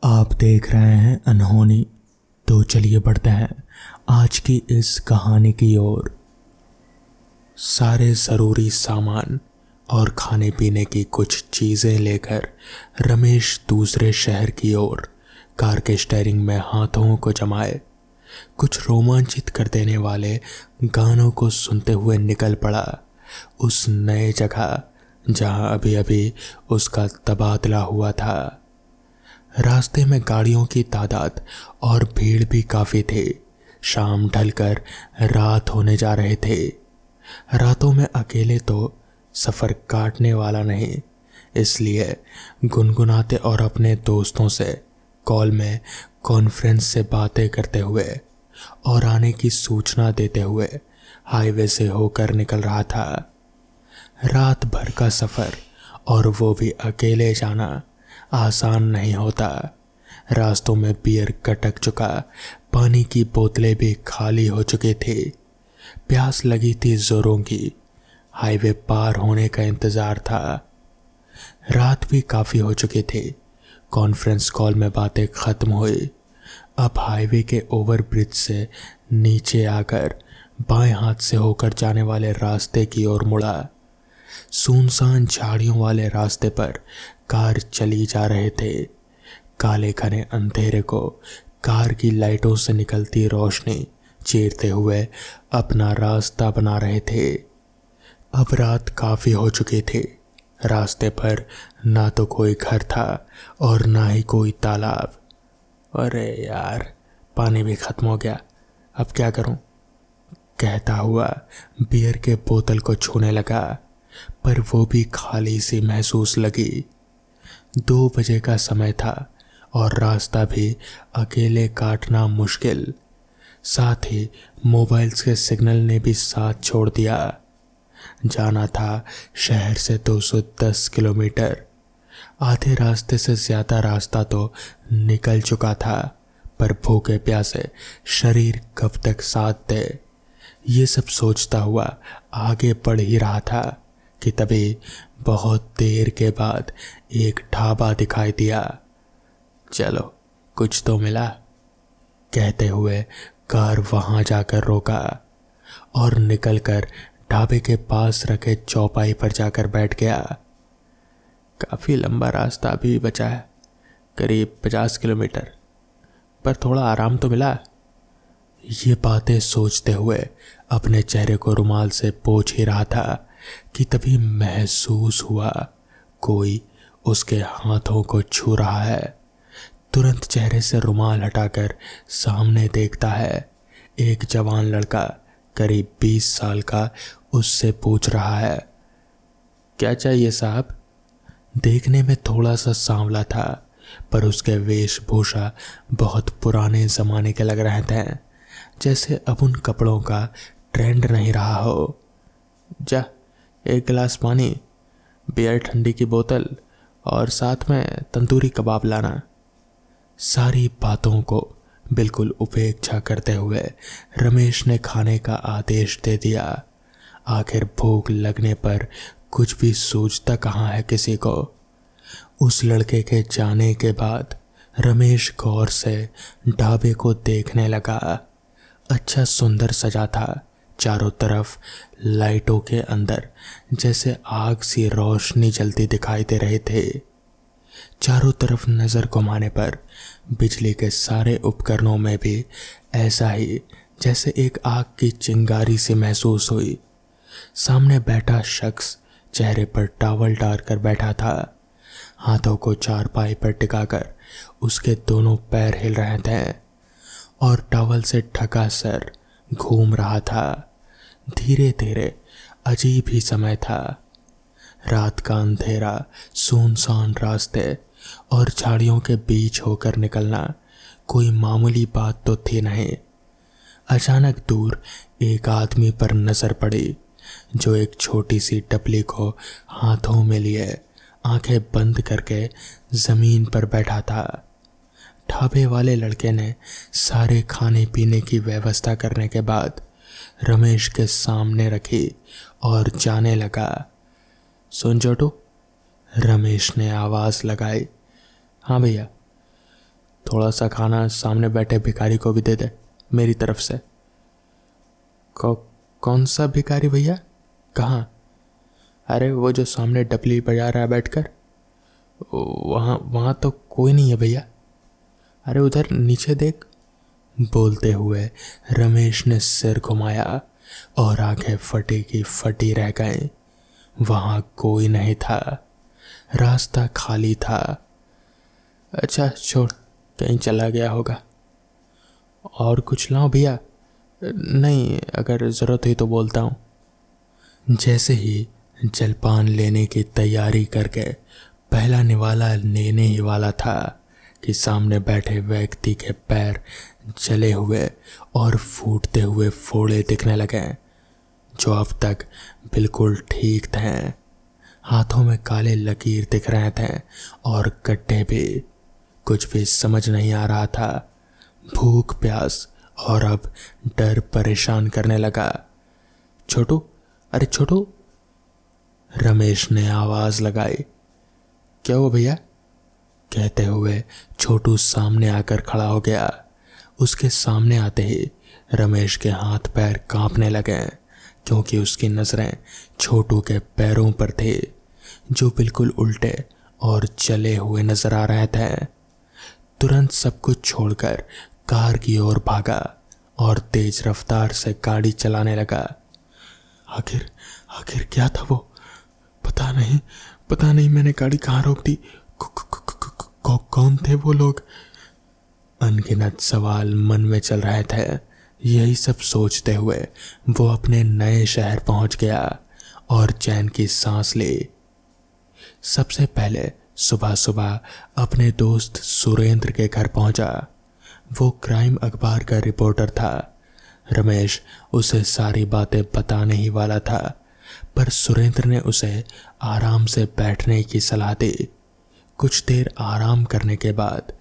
आप देख रहे हैं अनहोनी। तो चलिए बढ़ते हैं आज की इस कहानी की ओर। सारे ज़रूरी सामान और खाने पीने की कुछ चीज़ें लेकर रमेश दूसरे शहर की ओर कार के स्टीयरिंग में हाथों को जमाए कुछ रोमांचित कर देने वाले गानों को सुनते हुए निकल पड़ा उस नए जगह जहां अभी अभी उसका तबादला हुआ था। रास्ते में गाड़ियों की तादाद और भीड़ भी काफ़ी थी। शाम ढलकर रात होने जा रहे थे। रातों में अकेले तो सफ़र काटने वाला नहीं, इसलिए गुनगुनाते और अपने दोस्तों से कॉल में कॉन्फ्रेंस से बातें करते हुए और आने की सूचना देते हुए हाईवे से होकर निकल रहा था। रात भर का सफ़र और वो भी अकेले जाना आसान नहीं होता। रास्तों में बियर कटक चुका, पानी की बोतलें भी खाली हो चुकी थी। प्यास लगी थी जोरों की। हाईवे पार होने का इंतज़ार था। रात भी काफ़ी हो चुकी थी। कॉन्फ्रेंस कॉल में बातें ख़त्म हुई। अब हाईवे के ओवरब्रिज से नीचे आकर बाएं हाथ से होकर जाने वाले रास्ते की ओर मुड़ा। सुनसान झाड़ियों वाले रास्ते पर कार चली जा रहे थे। काले घने अंधेरे को कार की लाइटों से निकलती रोशनी चीरते हुए अपना रास्ता बना रहे थे। अब रात काफ़ी हो चुकी थी। रास्ते पर ना तो कोई घर था और ना ही कोई तालाब। अरे यार, पानी भी ख़त्म हो गया, अब क्या करूं? कहता हुआ बियर के बोतल को छूने लगा, पर वो भी खाली सी महसूस लगी। 2 बजे का समय था और रास्ता भी अकेले काटना मुश्किल। साथ ही मोबाइल्स के सिग्नल ने भी साथ छोड़ दिया। जाना था शहर से 210 किलोमीटर। आधे रास्ते से ज़्यादा रास्ता तो निकल चुका था, पर भूखे प्यासे शरीर कब तक साथ दे। ये सब सोचता हुआ आगे बढ़ ही रहा था कि तभी बहुत देर के बाद एक ढाबा दिखाई दिया। चलो, कुछ तो मिला, कहते हुए कार वहां जाकर रोका और निकलकर ढाबे के पास रखे चौपाई पर जाकर बैठ गया। काफ़ी लंबा रास्ता अभी बचा है, करीब 50 किलोमीटर, पर थोड़ा आराम तो मिला। ये बातें सोचते हुए अपने चेहरे को रुमाल से पोंछ ही रहा था कि तभी महसूस हुआ कोई उसके हाथों को छू रहा है। तुरंत चेहरे से रुमाल हटाकर सामने देखता है। एक जवान लड़का करीब 20 साल का उससे पूछ रहा है, क्या चाहिए साहब? देखने में थोड़ा सा सांवला था, पर उसके वेशभूषा बहुत पुराने ज़माने के लग रहे थे, जैसे अब उन कपड़ों का ट्रेंड नहीं रहा हो। जा, एक गिलास पानी, बियर ठंडी की बोतल और साथ में तंदूरी कबाब लाना। सारी बातों को बिल्कुल उपेक्षा करते हुए रमेश ने खाने का आदेश दे दिया। आखिर भूख लगने पर कुछ भी सूझता कहाँ है किसी को। उस लड़के के जाने के बाद रमेश गौर से ढाबे को देखने लगा। अच्छा सुंदर सजा था। चारों तरफ लाइटों के अंदर जैसे आग सी रोशनी जलती दिखाई दे रहे थे। चारों तरफ नज़र घुमाने पर बिजली के सारे उपकरणों में भी ऐसा ही जैसे एक आग की चिंगारी सी महसूस हुई। सामने बैठा शख्स चेहरे पर टॉवल डालकर बैठा था। हाथों को चारपाई पर टिकाकर उसके दोनों पैर हिल रहे थे और टॉवल से ढका सर घूम रहा था। धीरे धीरे अजीब ही समय था। रात का अंधेरा, सुनसान रास्ते और झाड़ियों के बीच होकर निकलना कोई मामूली बात तो थी नहीं। अचानक दूर एक आदमी पर नजर पड़ी जो एक छोटी सी टपली को हाथों में लिए आंखें बंद करके जमीन पर बैठा था। ढाबे वाले लड़के ने सारे खाने पीने की व्यवस्था करने के बाद रमेश के सामने रखी और जाने लगा। सुन छोटू, रमेश ने आवाज़ लगाई। हाँ भैया। थोड़ा सा खाना सामने बैठे भिखारी को भी दे दे मेरी तरफ से। कौन सा भिखारी भैया? कहाँ? अरे वो जो सामने डपली बजा रहा है बैठकर, वहाँ तो कोई नहीं है भैया। अरे उधर नीचे देख। बोलते हुए रमेश ने सिर घुमाया और आंखें फटी की फटी रह गए। वहाँ कोई नहीं था, रास्ता खाली था। अच्छा छोड़, कहीं चला गया होगा। और कुछ लाओ भैया? नहीं, अगर ज़रूरत हुई तो बोलता हूँ। जैसे ही जलपान लेने की तैयारी करके पहला निवाला लेने ही वाला था कि सामने बैठे व्यक्ति के पैर जले हुए और फूटते हुए फोड़े दिखने लगे, जो अब तक बिल्कुल ठीक थे। हाथों में काले लकीर दिख रहे थे और गड्ढे भी। कुछ भी समझ नहीं आ रहा था। भूख, प्यास और अब डर परेशान करने लगा। छोटू, अरे छोटू, रमेश ने आवाज लगाई। क्या हुआ भैया? कहते हुए छोटू सामने आकर खड़ा हो गया। उसके सामने आते ही रमेश के हाथ पैर कांपने लगे, क्योंकि उसकी नजरें छोटू के पैरों पर थी, जो बिल्कुल उल्टे और जले हुए नजर आ रहे थे। तुरंत सब कुछ छोड़कर कार की ओर भागा और तेज रफ्तार से गाड़ी चलाने लगा। आखिर क्या था वो? पता नहीं मैंने गाड़ी कहाँ रोक दी। कौन थे वो लोग? अनगिनत सवाल मन में चल रहे थे। यही सब सोचते हुए वो अपने नए शहर पहुंच गया और चैन की सांस ली। सबसे पहले सुबह सुबह अपने दोस्त सुरेंद्र के घर पहुंचा। वो क्राइम अखबार का रिपोर्टर था। रमेश उसे सारी बातें बताने ही वाला था, पर सुरेंद्र ने उसे आराम से बैठने की सलाह दी। कुछ देर आराम करने के बाद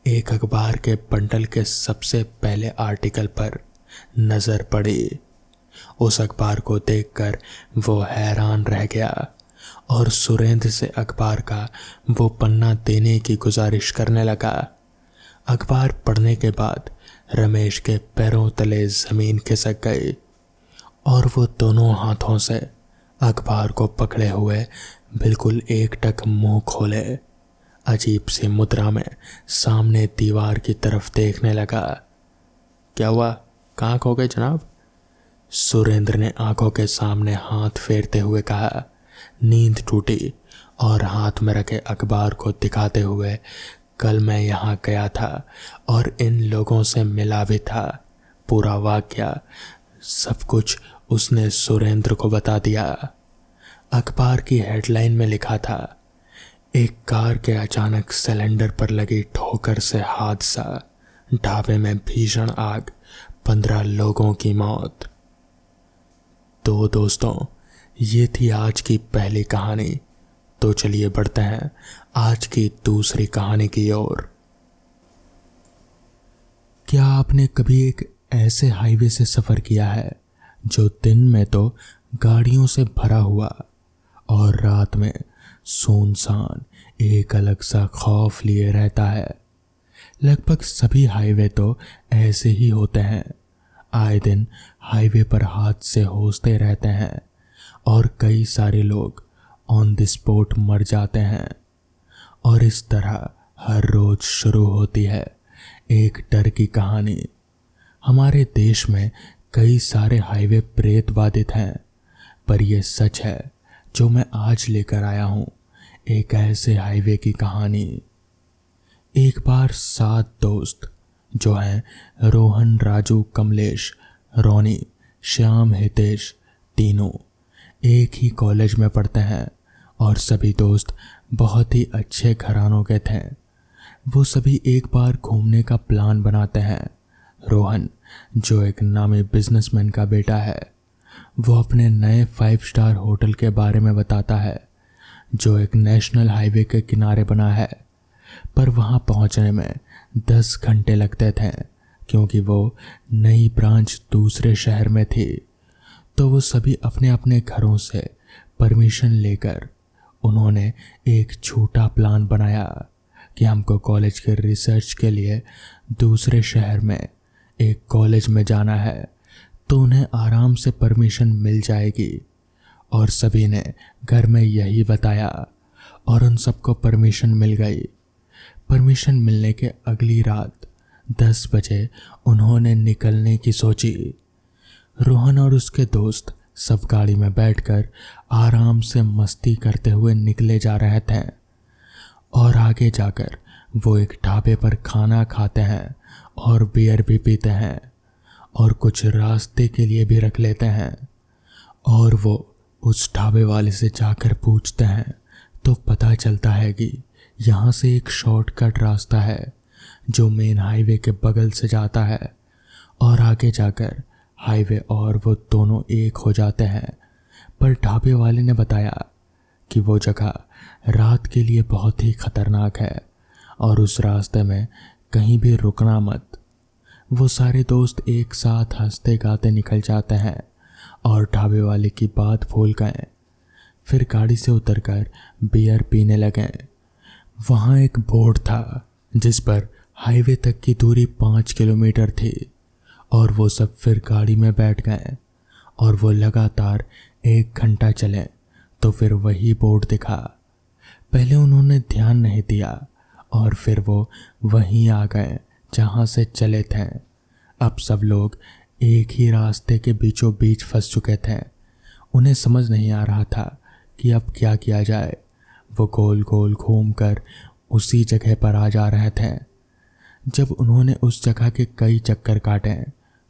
एक अखबार के बंडल के सबसे पहले आर्टिकल पर नजर पड़ी। उस अखबार को देखकर वो हैरान रह गया और सुरेंद्र से अखबार का वो पन्ना देने की गुजारिश करने लगा। अखबार पढ़ने के बाद रमेश के पैरों तले जमीन खिसक गई और वो दोनों हाथों से अखबार को पकड़े हुए बिल्कुल एकटक मुंह खोले अजीब सी मुद्रा में सामने दीवार की तरफ देखने लगा। क्या हुआ? कहाँ खो गए जनाब? सुरेंद्र ने आंखों के सामने हाथ फेरते हुए कहा। नींद टूटी और हाथ में रखे अखबार को दिखाते हुए, कल मैं यहाँ गया था और इन लोगों से मिला भी था। पूरा वाकया सब कुछ उसने सुरेंद्र को बता दिया। अखबार की हेडलाइन में लिखा था, एक कार के अचानक सिलेंडर पर लगी ठोकर से हादसा, ढाबे में भीषण आग, 15 लोगों की मौत। तो दोस्तों, ये थी आज की पहली कहानी। तो चलिए बढ़ते हैं आज की दूसरी कहानी की ओर। क्या आपने कभी एक ऐसे हाईवे से सफर किया है जो दिन में तो गाड़ियों से भरा हुआ और रात में सुनसान एक अलग सा खौफ लिए रहता है? लगभग सभी हाईवे तो ऐसे ही होते हैं। आए दिन हाईवे पर हादसे होते रहते हैं और कई सारे लोग ऑन द स्पॉट मर जाते हैं। और इस तरह हर रोज शुरू होती है एक डर की कहानी। हमारे देश में कई सारे हाईवे प्रेत बाधित हैं, पर यह सच है जो मैं आज लेकर आया हूं, एक ऐसे हाईवे की कहानी। एक बार 7 दोस्त जो हैं रोहन, राजू, कमलेश, रोनी, श्याम, हितेश, तीनों एक ही कॉलेज में पढ़ते हैं और सभी दोस्त बहुत ही अच्छे घरानों के थे। वो सभी एक बार घूमने का प्लान बनाते हैं। रोहन, जो एक नामी बिजनेसमैन का बेटा है, वो अपने नए 5 स्टार होटल के बारे में बताता है, जो एक नेशनल हाईवे के किनारे बना है। पर वहाँ पहुँचने में 10 घंटे लगते थे, क्योंकि वो नई ब्रांच दूसरे शहर में थी। तो वो सभी अपने अपने घरों से परमिशन लेकर उन्होंने एक छोटा प्लान बनाया कि हमको कॉलेज के रिसर्च के लिए दूसरे शहर में एक कॉलेज में जाना है, तो उन्हें आराम से परमिशन मिल जाएगी। और सभी ने घर में यही बताया और उन सबको परमिशन मिल गई। परमिशन मिलने के अगली रात 10 बजे उन्होंने निकलने की सोची। रोहन और उसके दोस्त सब गाड़ी में बैठकर आराम से मस्ती करते हुए निकले जा रहे थे और आगे जाकर वो एक ढाबे पर खाना खाते हैं और बियर भी पीते हैं और कुछ रास्ते के लिए भी रख लेते हैं। और वो उस ढाबे वाले से जाकर पूछते हैं तो पता चलता है कि यहाँ से एक शॉर्टकट रास्ता है जो मेन हाईवे के बगल से जाता है और आगे जाकर हाईवे और वो दोनों एक हो जाते हैं। पर ढाबे वाले ने बताया कि वो जगह रात के लिए बहुत ही खतरनाक है और उस रास्ते में कहीं भी रुकना मत। वो सारे दोस्त एक साथ हंसते गाते निकल जाते हैं और ढाबे वाले की बात भूल गए। फिर गाड़ी से उतरकर बियर पीने लगे। वहाँ एक बोर्ड था जिस पर हाईवे तक की दूरी 5 किलोमीटर थी और वो सब फिर गाड़ी में बैठ गए और वो लगातार 1 घंटा चले तो फिर वही बोर्ड दिखा। पहले उन्होंने ध्यान नहीं दिया और फिर वो वहीं आ गए जहाँ से चले थे। अब सब लोग एक ही रास्ते के बीचों बीच फंस चुके थे। उन्हें समझ नहीं आ रहा था कि अब क्या किया जाए। वो गोल गोल घूमकर उसी जगह पर आ जा रहे थे। जब उन्होंने उस जगह के कई चक्कर काटे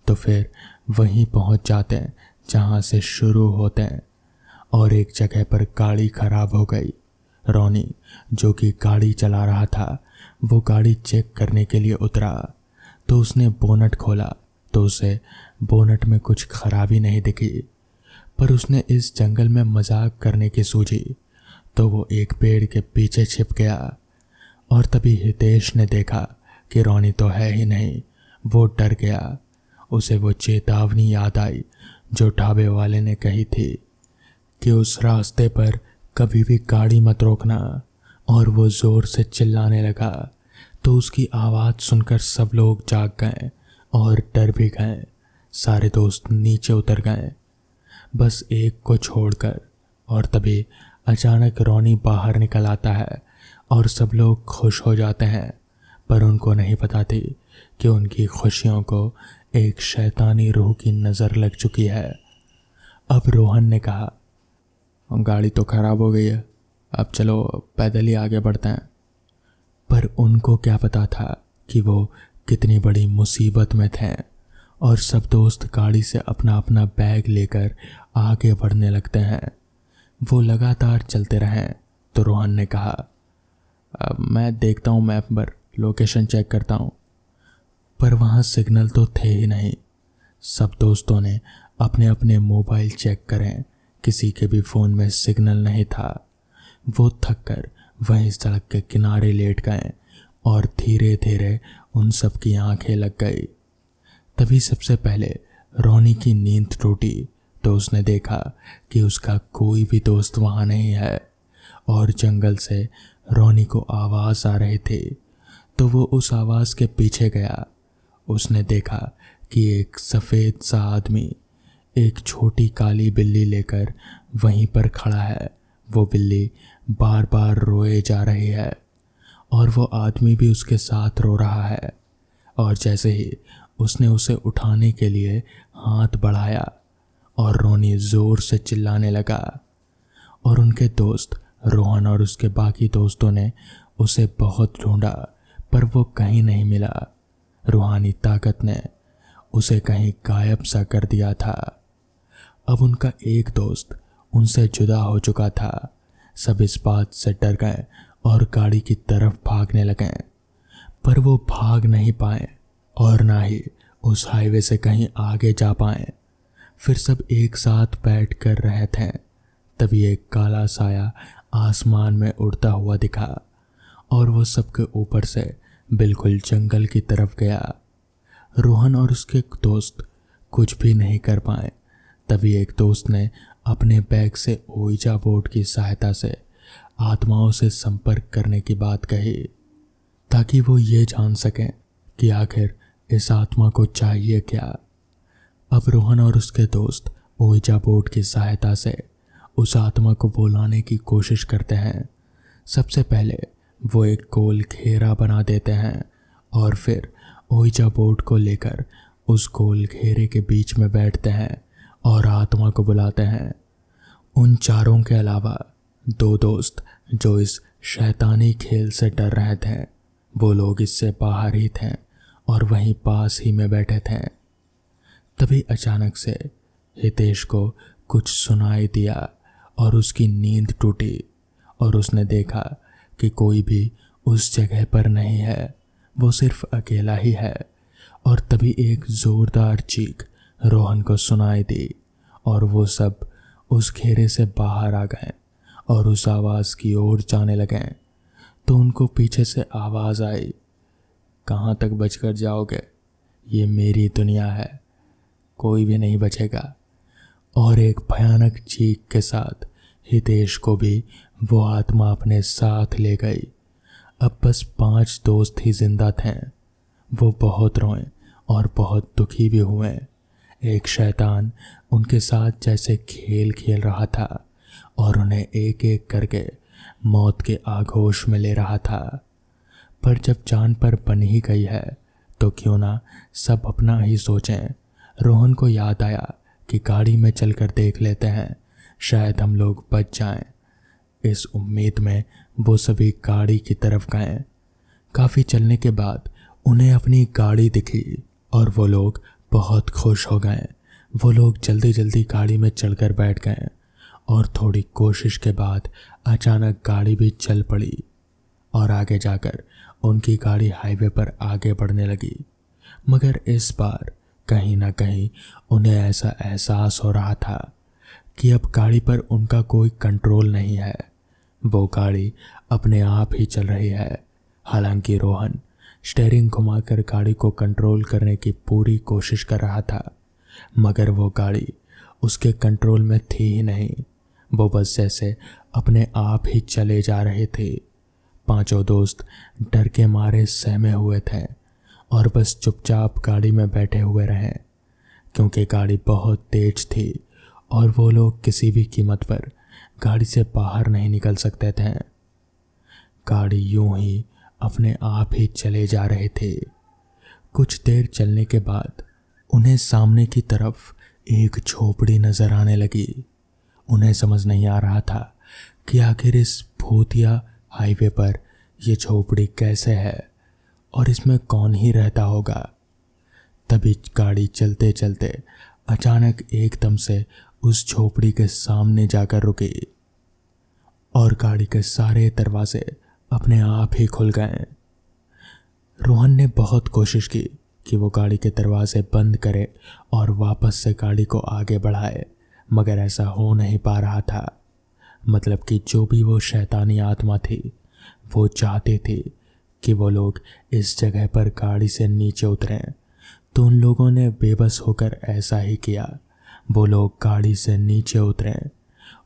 तो फिर वहीं पहुंच जाते जहां से शुरू होते और एक जगह पर गाड़ी खराब हो गई। रोनी जो कि गाड़ी चला रहा था वो गाड़ी चेक करने के लिए उतरा तो उसने बोनट खोला तो उसे बोनट में कुछ खराबी नहीं दिखी। पर उसने इस जंगल में मजाक करने की सूझी तो वो एक पेड़ के पीछे छिप गया। और तभी हितेश ने देखा कि रोनी तो है ही नहीं। वो डर गया। उसे वो चेतावनी याद आई जो ढाबे वाले ने कही थी कि उस रास्ते पर कभी भी गाड़ी मत रोकना। और वो ज़ोर से चिल्लाने लगा तो उसकी आवाज़ सुनकर सब लोग जाग गए और डर भी गए। सारे दोस्त नीचे उतर गए बस एक को छोड़कर। और तभी अचानक रोनी बाहर निकल आता है और सब लोग खुश हो जाते हैं। पर उनको नहीं पता थी कि उनकी खुशियों को एक शैतानी रूह की नज़र लग चुकी है। अब रोहन ने कहा, गाड़ी तो खराब हो गई है, अब चलो पैदल ही आगे बढ़ते हैं। पर उनको क्या पता था कि वो कितनी बड़ी मुसीबत में थे। और सब दोस्त गाड़ी से अपना अपना बैग लेकर आगे बढ़ने लगते हैं। वो लगातार चलते रहें तो रोहन ने कहा, अब मैं देखता हूँ मैप पर, लोकेशन चेक करता हूँ। पर वहाँ सिग्नल तो थे ही नहीं। सब दोस्तों ने अपने अपने मोबाइल चेक करें, किसी के भी फ़ोन में सिग्नल नहीं था। वो थक कर वहीं सड़क के किनारे लेट गए और धीरे धीरे उन सब की आंखें लग गई। तभी सबसे पहले रोनी की नींद टूटी तो उसने देखा कि उसका कोई भी दोस्त वहाँ नहीं है और जंगल से रोनी को आवाज़ आ रही थी। तो वो उस आवाज़ के पीछे गया। उसने देखा कि एक सफ़ेद सा आदमी एक छोटी काली बिल्ली लेकर वहीं पर खड़ा है। वो बिल्ली बार बार रोए जा रही है और वो आदमी भी उसके साथ रो रहा है। और जैसे ही उसने उसे उठाने के लिए हाथ बढ़ाया और रोनी ज़ोर से चिल्लाने लगा। और उनके दोस्त रोहन और उसके बाकी दोस्तों ने उसे बहुत ढूंढा पर वो कहीं नहीं मिला। रूहानी ताकत ने उसे कहीं गायब सा कर दिया था। अब उनका एक दोस्त उनसे जुदा हो चुका था। सब इस बात से डर गए और गाड़ी की तरफ भागने लगे। पर वो भाग नहीं पाए और ना ही उस हाईवे से कहीं आगे जा पाए। फिर सब एक साथ बैठ कर रहे थे। तभी एक काला साया आसमान में उड़ता हुआ दिखा और वो सबके ऊपर से बिल्कुल जंगल की तरफ गया। रोहन और उसके दोस्त कुछ भी नहीं कर पाए। तभी एक दोस्त ने अपने बैग से ओइजा बोर्ड की सहायता से आत्माओं से संपर्क करने की बात कही। ताकि वो ये जान सकें कि आखिर इस आत्मा को चाहिए क्या। अब रोहन और उसके दोस्त ओइजा बोर्ड की सहायता से उस आत्मा को बुलाने की कोशिश करते हैं। सबसे पहले वो एक गोल घेरा बना देते हैं और फिर ओइजा बोर्ड को लेकर उस गोल घेरे के बीच में बैठते हैं और आत्मा को बुलाते हैं। उन चारों के अलावा दो दोस्त जो इस शैतानी खेल से डर रहे थे, वो लोग इससे बाहर ही थे और वहीं पास ही में बैठे थे। तभी अचानक से हितेश को कुछ सुनाई दिया और उसकी नींद टूटी और उसने देखा कि कोई भी उस जगह पर नहीं है, वो सिर्फ अकेला ही है। और तभी एक जोरदार चीख रोहन को सुनाई दी और वो सब उस घेरे से बाहर आ गए और उस आवाज़ की ओर जाने लगे। तो उनको पीछे से आवाज़ आई, कहाँ तक बचकर जाओगे, ये मेरी दुनिया है, कोई भी नहीं बचेगा। और एक भयानक चीख के साथ हितेश को भी वो आत्मा अपने साथ ले गई। अब बस 5 दोस्त ही जिंदा थे। वो बहुत रोए और बहुत दुखी भी हुए। एक शैतान उनके साथ जैसे खेल खेल रहा था और उन्हें एक एक करके मौत के आगोश में ले रहा था। पर जब जान पर बन ही गई है तो क्यों ना सब अपना ही सोचें। रोहन को याद आया कि गाड़ी में चलकर देख लेते हैं, शायद हम लोग बच जाएं। इस उम्मीद में वो सभी गाड़ी की तरफ गए। काफ़ी चलने के बाद उन्हें अपनी गाड़ी दिखी और वो लोग बहुत खुश हो गए। वो लोग जल्दी जल्दी गाड़ी में चढ़कर बैठ गए और थोड़ी कोशिश के बाद अचानक गाड़ी भी चल पड़ी और आगे जाकर उनकी गाड़ी हाईवे पर आगे बढ़ने लगी। मगर इस बार कहीं ना कहीं उन्हें ऐसा एहसास हो रहा था कि अब गाड़ी पर उनका कोई कंट्रोल नहीं है, वो गाड़ी अपने आप ही चल रही है। हालांकि रोहन स्टीयरिंग घुमाकर गाड़ी को कंट्रोल करने की पूरी कोशिश कर रहा था, मगर वो गाड़ी उसके कंट्रोल में थी ही नहीं। वो बस जैसे अपने आप ही चले जा रहे थे। 5 दोस्त डर के मारे सहमे हुए थे और बस चुपचाप गाड़ी में बैठे हुए रहे, क्योंकि गाड़ी बहुत तेज थी और वो लोग किसी भी कीमत पर गाड़ी से बाहर नहीं निकल सकते थे। गाड़ी यूं ही अपने आप ही चले जा रहे थे। कुछ देर चलने के बाद उन्हें सामने की तरफ एक झोपड़ी नजर आने लगी। उन्हें समझ नहीं आ रहा था कि आखिर इस भूतिया हाईवे पर यह झोपड़ी कैसे है और इसमें कौन ही रहता होगा। तभी गाड़ी चलते चलते अचानक एकदम से उस झोपड़ी के सामने जाकर रुकी और गाड़ी के सारे दरवाजे अपने आप ही खुल गए। रोहन ने बहुत कोशिश की कि वो गाड़ी के दरवाजे बंद करे और वापस से गाड़ी को आगे बढ़ाए, मगर ऐसा हो नहीं पा रहा था। मतलब कि जो भी वो शैतानी आत्मा थी, वो चाहती थी कि वो लोग इस जगह पर गाड़ी से नीचे उतरें। तो उन लोगों ने बेबस होकर ऐसा ही किया। वो लोग गाड़ी से नीचे उतरे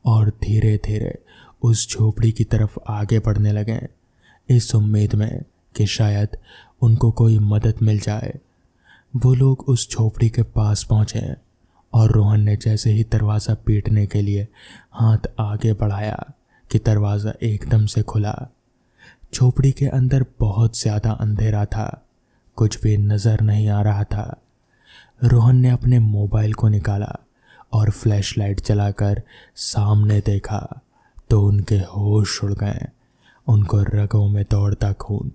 और धीरे धीरे उस झोपड़ी की तरफ आगे बढ़ने लगे, इस उम्मीद में कि शायद उनको कोई मदद मिल जाए। वो लोग उस झोपड़ी के पास पहुंचे और रोहन ने जैसे ही दरवाज़ा पीटने के लिए हाथ आगे बढ़ाया कि दरवाज़ा एकदम से खुला। झोपड़ी के अंदर बहुत ज़्यादा अंधेरा था, कुछ भी नज़र नहीं आ रहा था। रोहन ने अपने मोबाइल को निकाला और फ्लैशलाइट जलाकर सामने देखा तो उनके होश उड़ गए। उनको रगों में दौड़ता खून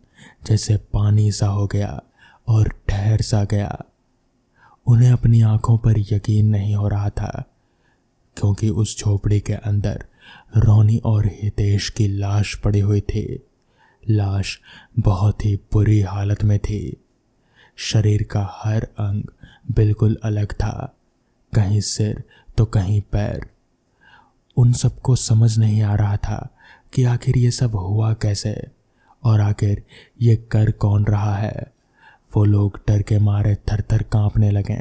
जैसे पानी सा हो गया और ठहर सा गया। उन्हें अपनी आंखों पर यकीन नहीं हो रहा था, क्योंकि उस झोपड़ी के अंदर रोनी और हितेश की लाश पड़ी हुई थी। लाश बहुत ही बुरी हालत में थी। शरीर का हर अंग बिल्कुल अलग था, कहीं सिर तो कहीं पैर। उन सबको समझ नहीं आ रहा था कि आखिर ये सब हुआ कैसे और आखिर ये कर कौन रहा है। वो लोग डर के मारे थर थर कांपने लगे।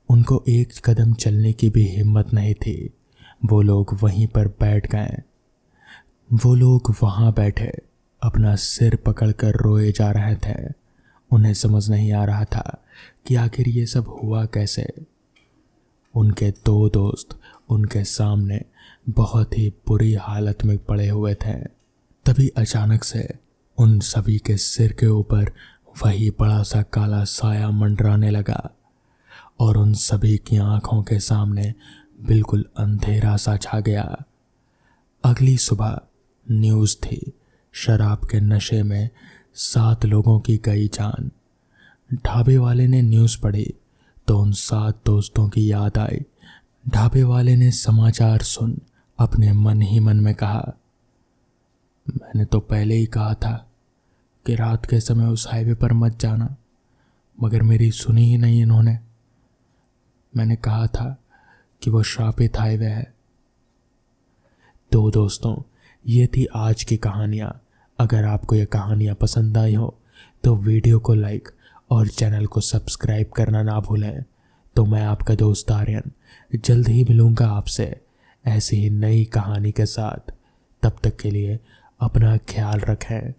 उनको एक कदम चलने की भी हिम्मत नहीं थी। वो लोग वहीं पर बैठ गए। वो लोग वहाँ बैठे अपना सिर पकड़कर रोए जा रहे थे। उन्हें समझ नहीं आ रहा था कि आखिर ये सब हुआ कैसे। उनके दो दोस्त उनके सामने बहुत ही बुरी हालत में पड़े हुए थे। तभी अचानक से उन सभी के सिर के ऊपर वही बड़ा सा काला साया मंडराने लगा और उन सभी की आंखों के सामने बिल्कुल अंधेरा सा छा गया। अगली सुबह न्यूज़ थी, शराब के नशे में 7 लोगों की गई जान। ढाबे वाले ने न्यूज़ पढ़ी तो उन 7 दोस्तों की याद आई। ढाबे वाले ने समाचार सुन अपने मन ही मन में कहा, मैंने तो पहले ही कहा था कि रात के समय उस हाईवे पर मत जाना, मगर मेरी सुनी ही नहीं इन्होंने। मैंने कहा था कि वो श्रापित हाईवे है। तो दोस्तों, ये थी आज की कहानियाँ। अगर आपको ये कहानियाँ पसंद आई हो तो वीडियो को लाइक और चैनल को सब्सक्राइब करना ना भूलें। तो मैं आपका दोस्त आर्यन जल्द ही मिलूँगा आपसे ऐसी ही नई कहानी के साथ। तब तक के लिए अपना ख्याल रखें।